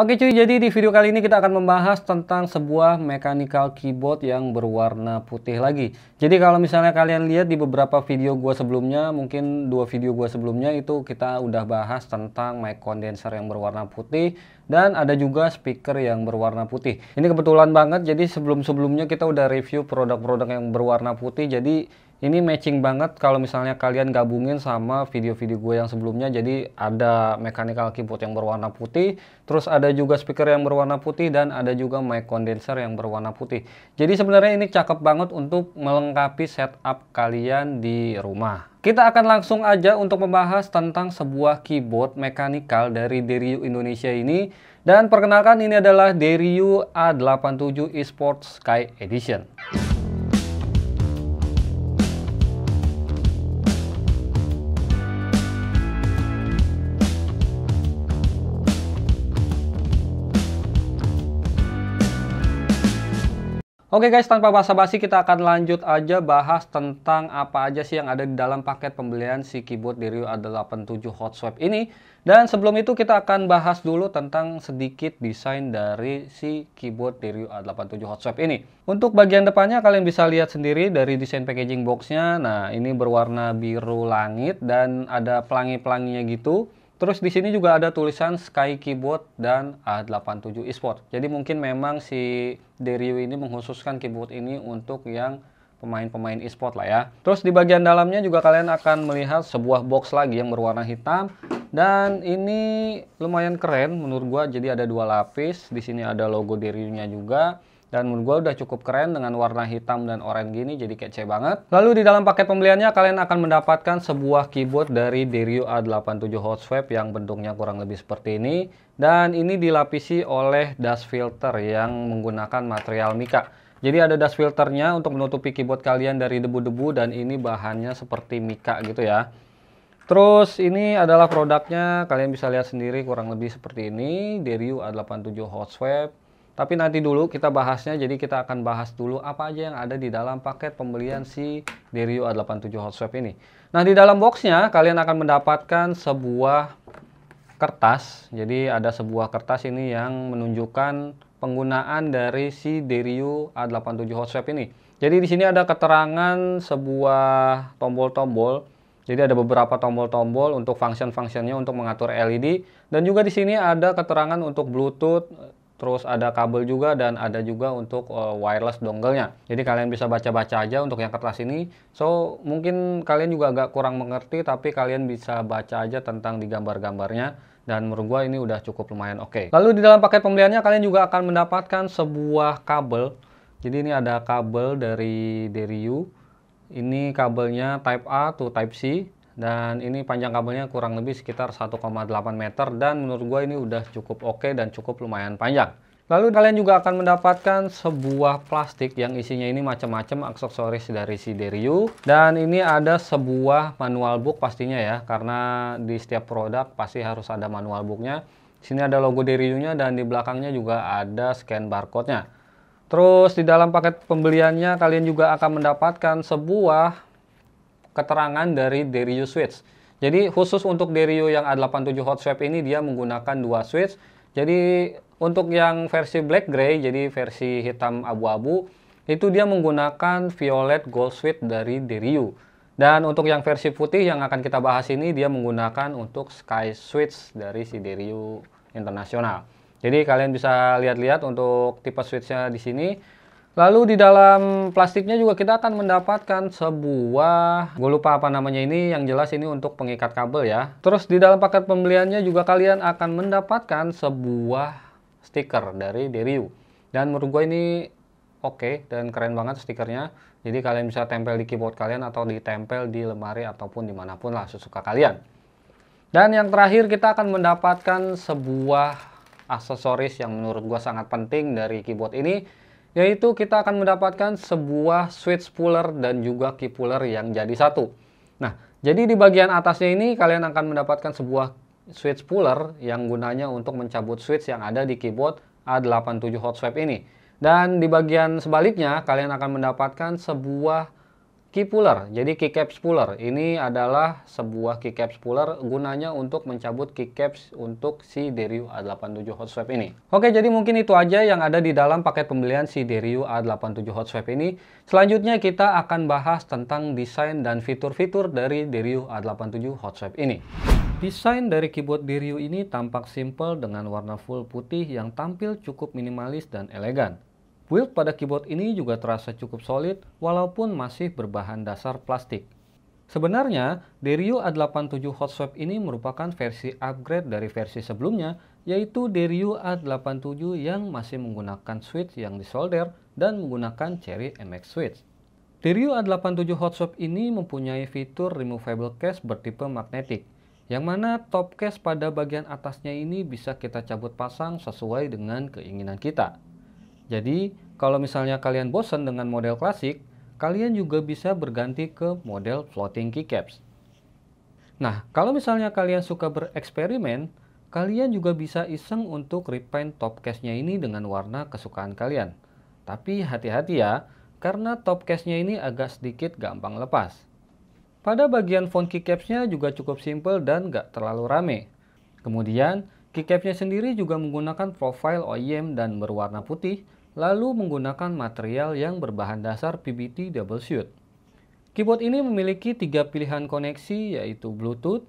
Oke cuy, jadi di video kali ini kita akan membahas tentang sebuah mechanical keyboard yang berwarna putih lagi. Jadi kalau misalnya kalian lihat di beberapa video gua sebelumnya, mungkin 2 video gua sebelumnya itu kita udah bahas tentang mic condenser yang berwarna putih dan ada juga speaker yang berwarna putih. Ini kebetulan banget, jadi sebelum-sebelumnya kita udah review produk-produk yang berwarna putih, jadi ini matching banget kalau misalnya kalian gabungin sama video-video gue yang sebelumnya. Jadi ada mechanical keyboard yang berwarna putih, terus ada juga speaker yang berwarna putih, dan ada juga mic condenser yang berwarna putih. Jadi sebenarnya ini cakep banget untuk melengkapi setup kalian di rumah. Kita akan langsung aja untuk membahas tentang sebuah keyboard mechanical dari Deryu Indonesia ini. Dan perkenalkan, ini adalah Deryu A87 Esports Sky Edition. Oke guys, tanpa basa-basi kita akan lanjut aja bahas tentang apa aja sih yang ada di dalam paket pembelian si keyboard Deryu A87 Hot Swap ini. Dan sebelum itu kita akan bahas dulu tentang sedikit desain dari si keyboard Deryu A87 Hot Swap ini. Untuk bagian depannya kalian bisa lihat sendiri dari desain packaging boxnya. Nah, ini berwarna biru langit dan ada pelangi-pelanginya gitu. Terus di sini juga ada tulisan Sky Keyboard dan A87 Esport. Jadi mungkin memang si Deryu ini mengkhususkan keyboard ini untuk yang pemain-pemain e-sport lah ya. Terus di bagian dalamnya juga kalian akan melihat sebuah box lagi yang berwarna hitam. Dan ini lumayan keren menurut gua. Jadi ada 2 lapis. Di sini ada logo Deryu-nya juga. Dan menurut gue udah cukup keren dengan warna hitam dan oranye gini, jadi kece banget. Lalu di dalam paket pembeliannya kalian akan mendapatkan sebuah keyboard dari Deryu A87 Hot Swap yang bentuknya kurang lebih seperti ini. Dan ini dilapisi oleh dust filter yang menggunakan material mica. Jadi ada dust filternya untuk menutupi keyboard kalian dari debu-debu, dan ini bahannya seperti mica gitu ya. Terus ini adalah produknya, kalian bisa lihat sendiri kurang lebih seperti ini, Deryu A87 Hot Swap. Tapi nanti dulu kita bahasnya, jadi kita akan bahas dulu apa aja yang ada di dalam paket pembelian si Deryu A87 Hot Swap ini. Nah, di dalam boxnya kalian akan mendapatkan sebuah kertas. Jadi ada sebuah kertas ini yang menunjukkan penggunaan dari si Deryu A87 Hot Swap ini. Jadi di sini ada keterangan sebuah tombol-tombol. Jadi ada beberapa tombol-tombol untuk function-functionnya untuk mengatur LED. Dan juga di sini ada keterangan untuk Bluetooth. Terus ada kabel juga, dan ada juga untuk wireless dongle-nya. Jadi kalian bisa baca-baca aja untuk yang kertas ini. So, mungkin kalian juga agak kurang mengerti, tapi kalian bisa baca aja tentang di gambar-gambarnya. Dan menurut gua ini udah cukup lumayan oke. Lalu di dalam paket pembeliannya kalian juga akan mendapatkan sebuah kabel. Jadi ini ada kabel dari Deryu. Ini kabelnya Type A to Type C. Dan ini panjang kabelnya kurang lebih sekitar 1,8 meter, dan menurut gue ini udah cukup oke dan cukup lumayan panjang. Lalu kalian juga akan mendapatkan sebuah plastik yang isinya ini macam-macam aksesoris dari si Deryu. Dan ini ada sebuah manual book pastinya ya, karena di setiap produk pasti harus ada manual booknya. Di sini ada logo Deryu-nya, dan di belakangnya juga ada scan barcode-nya. Terus di dalam paket pembeliannya kalian juga akan mendapatkan sebuah keterangan dari Deryu switch. Jadi khusus untuk Deryu yang A87 Hot Swap ini dia menggunakan 2 switch. Jadi untuk yang versi black gray, jadi versi hitam abu-abu, itu dia menggunakan violet gold switch dari Deryu. Dan untuk yang versi putih yang akan kita bahas ini dia menggunakan untuk sky switch dari si Deryu Internasional. Jadi kalian bisa lihat-lihat untuk tipe switchnya di sini. Lalu di dalam plastiknya juga kita akan mendapatkan sebuah, gue lupa apa namanya ini, yang jelas ini untuk pengikat kabel ya. Terus di dalam paket pembeliannya juga kalian akan mendapatkan sebuah stiker dari Deryu. Dan menurut gue ini oke dan keren banget stikernya. Jadi kalian bisa tempel di keyboard kalian atau ditempel di lemari ataupun dimanapun lah sesuka kalian. Dan yang terakhir kita akan mendapatkan sebuah aksesoris yang menurut gue sangat penting dari keyboard ini, yaitu kita akan mendapatkan sebuah switch puller dan juga key puller yang jadi satu. Nah, jadi di bagian atasnya ini kalian akan mendapatkan sebuah switch puller yang gunanya untuk mencabut switch yang ada di keyboard A87 Hot Swap ini. Dan di bagian sebaliknya kalian akan mendapatkan sebuah key puller. Jadi keycap spooler ini adalah sebuah keycap spooler gunanya untuk mencabut keycaps untuk si Deryu A87 hot swap ini. Oke, jadi mungkin itu aja yang ada di dalam paket pembelian si Deryu A87 hot swap ini. Selanjutnya kita akan bahas tentang desain dan fitur-fitur dari Deryu A87 hot swap ini. Desain dari keyboard Deryu ini tampak simple dengan warna full putih yang tampil cukup minimalis dan elegan. Build pada keyboard ini juga terasa cukup solid walaupun masih berbahan dasar plastik. Sebenarnya, Deryu A87 hot swap ini merupakan versi upgrade dari versi sebelumnya, yaitu Deryu A87 yang masih menggunakan switch yang disolder dan menggunakan Cherry MX switch. Deryu A87 hot swap ini mempunyai fitur removable case bertipe magnetik, yang mana top case pada bagian atasnya ini bisa kita cabut pasang sesuai dengan keinginan kita. Jadi, kalau misalnya kalian bosan dengan model klasik, kalian juga bisa berganti ke model floating keycaps. Nah, kalau misalnya kalian suka bereksperimen, kalian juga bisa iseng untuk repaint top case-nya ini dengan warna kesukaan kalian. Tapi hati-hati ya, karena top case-nya ini agak sedikit gampang lepas. Pada bagian font keycaps-nya juga cukup simple dan gak terlalu rame. Kemudian, keycaps-nya sendiri juga menggunakan profile OEM dan berwarna putih, lalu menggunakan material yang berbahan dasar PBT double shoot. Keyboard ini memiliki 3 pilihan koneksi yaitu Bluetooth,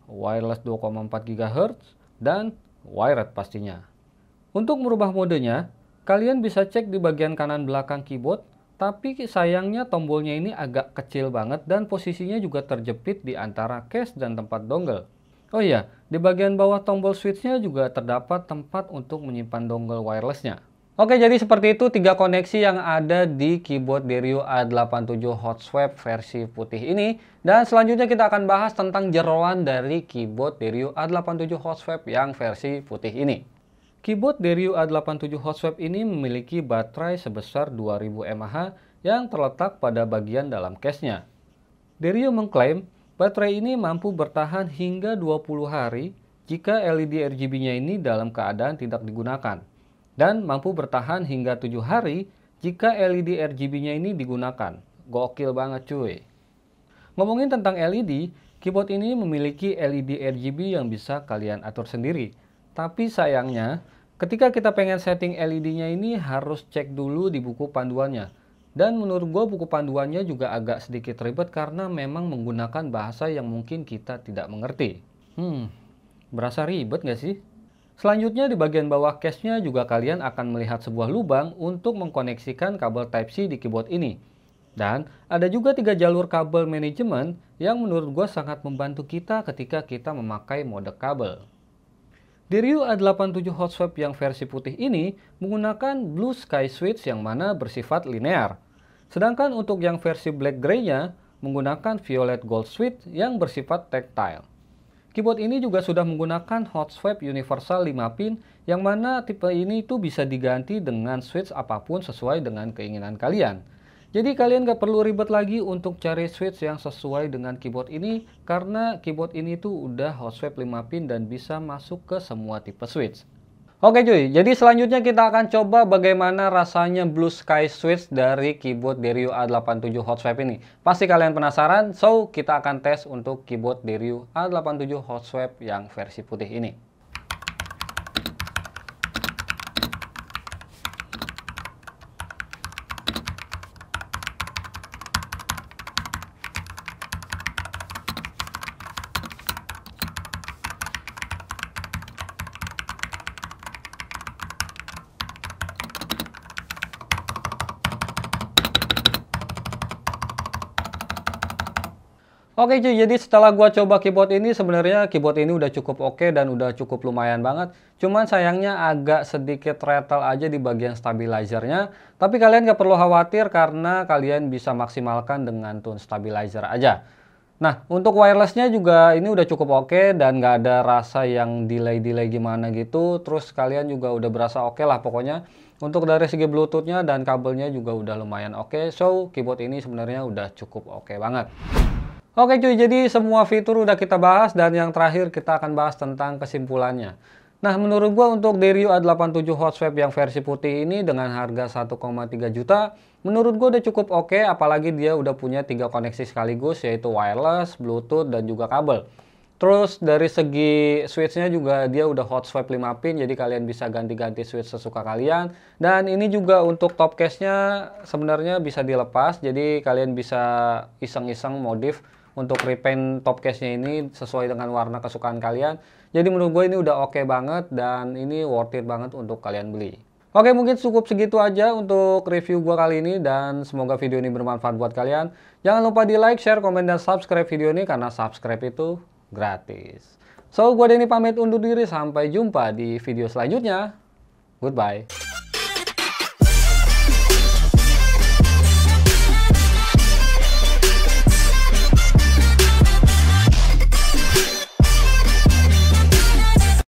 wireless 2,4 GHz, dan wired pastinya. Untuk merubah modenya, kalian bisa cek di bagian kanan belakang keyboard, tapi sayangnya tombolnya ini agak kecil banget dan posisinya juga terjepit di antara case dan tempat dongle. Oh iya, di bagian bawah tombol switch-nya juga terdapat tempat untuk menyimpan dongle wireless-nya. Oke, jadi seperti itu 3 koneksi yang ada di keyboard Deryu A87 hot swap versi putih ini. Dan selanjutnya kita akan bahas tentang jeroan dari keyboard Deryu A87 hot swap yang versi putih ini. Keyboard Deryu A87 hot swap ini memiliki baterai sebesar 2000 mAh yang terletak pada bagian dalam case-nya. Deryu mengklaim baterai ini mampu bertahan hingga 20 hari jika LED RGB-nya ini dalam keadaan tidak digunakan. Dan mampu bertahan hingga 7 hari jika LED RGB-nya ini digunakan. Gokil banget cuy. Ngomongin tentang LED, keyboard ini memiliki LED RGB yang bisa kalian atur sendiri. Tapi sayangnya, ketika kita pengen setting LED-nya ini harus cek dulu di buku panduannya. Dan menurut gue buku panduannya juga agak sedikit ribet karena memang menggunakan bahasa yang mungkin kita tidak mengerti. Berasa ribet nggak sih? Selanjutnya di bagian bawah case-nya juga kalian akan melihat sebuah lubang untuk mengkoneksikan kabel Type-C di keyboard ini. Dan ada juga 3 jalur kabel manajemen yang menurut gue sangat membantu kita ketika kita memakai mode kabel. Deryu A87 hot swap yang versi putih ini menggunakan Blue Sky switch yang mana bersifat linear. Sedangkan untuk yang versi black gray-nya menggunakan Violet Gold switch yang bersifat tactile. Keyboard ini juga sudah menggunakan hot swap universal 5 pin yang mana tipe ini tuh bisa diganti dengan switch apapun sesuai dengan keinginan kalian. Jadi kalian gak perlu ribet lagi untuk cari switch yang sesuai dengan keyboard ini karena keyboard ini tuh udah hot swap 5 pin dan bisa masuk ke semua tipe switch. Oke cuy, jadi selanjutnya kita akan coba bagaimana rasanya Blue Sky switch dari keyboard Deryu A87 hot swap ini. Pasti kalian penasaran, so kita akan tes untuk keyboard Deryu A87 hot swap yang versi putih ini. Oke cuy, jadi setelah gua coba keyboard ini sebenarnya keyboard ini udah cukup oke dan udah cukup lumayan banget. Cuman sayangnya agak sedikit rattle aja di bagian stabilizernya. Tapi kalian gak perlu khawatir karena kalian bisa maksimalkan dengan tune stabilizer aja. Nah, untuk wirelessnya juga ini udah cukup oke dan gak ada rasa yang delay-delay gimana gitu. Terus kalian juga udah berasa oke lah pokoknya. Untuk dari segi Bluetooth-nya dan kabelnya juga udah lumayan oke. So, keyboard ini sebenarnya udah cukup oke banget. Oke cuy, jadi semua fitur udah kita bahas dan yang terakhir kita akan bahas tentang kesimpulannya. Nah, menurut gua untuk Derio A87 hot swap yang versi putih ini dengan harga 1,3 juta, menurut gua udah cukup oke, apalagi dia udah punya 3 koneksi sekaligus, yaitu wireless, Bluetooth, dan juga kabel. Terus dari segi switch-nya juga dia udah hot swap 5 pin, jadi kalian bisa ganti-ganti switch sesuka kalian. Dan ini juga untuk top case-nya sebenarnya bisa dilepas, jadi kalian bisa iseng-iseng modif untuk repaint top case-nya ini sesuai dengan warna kesukaan kalian. Jadi menurut gue ini udah oke banget dan ini worth it banget untuk kalian beli. Oke, mungkin cukup segitu aja untuk review gue kali ini dan semoga video ini bermanfaat buat kalian. Jangan lupa di like, share, komen, dan subscribe video ini karena subscribe itu gratis. So, gue Denny pamit undur diri. Sampai jumpa di video selanjutnya. Goodbye.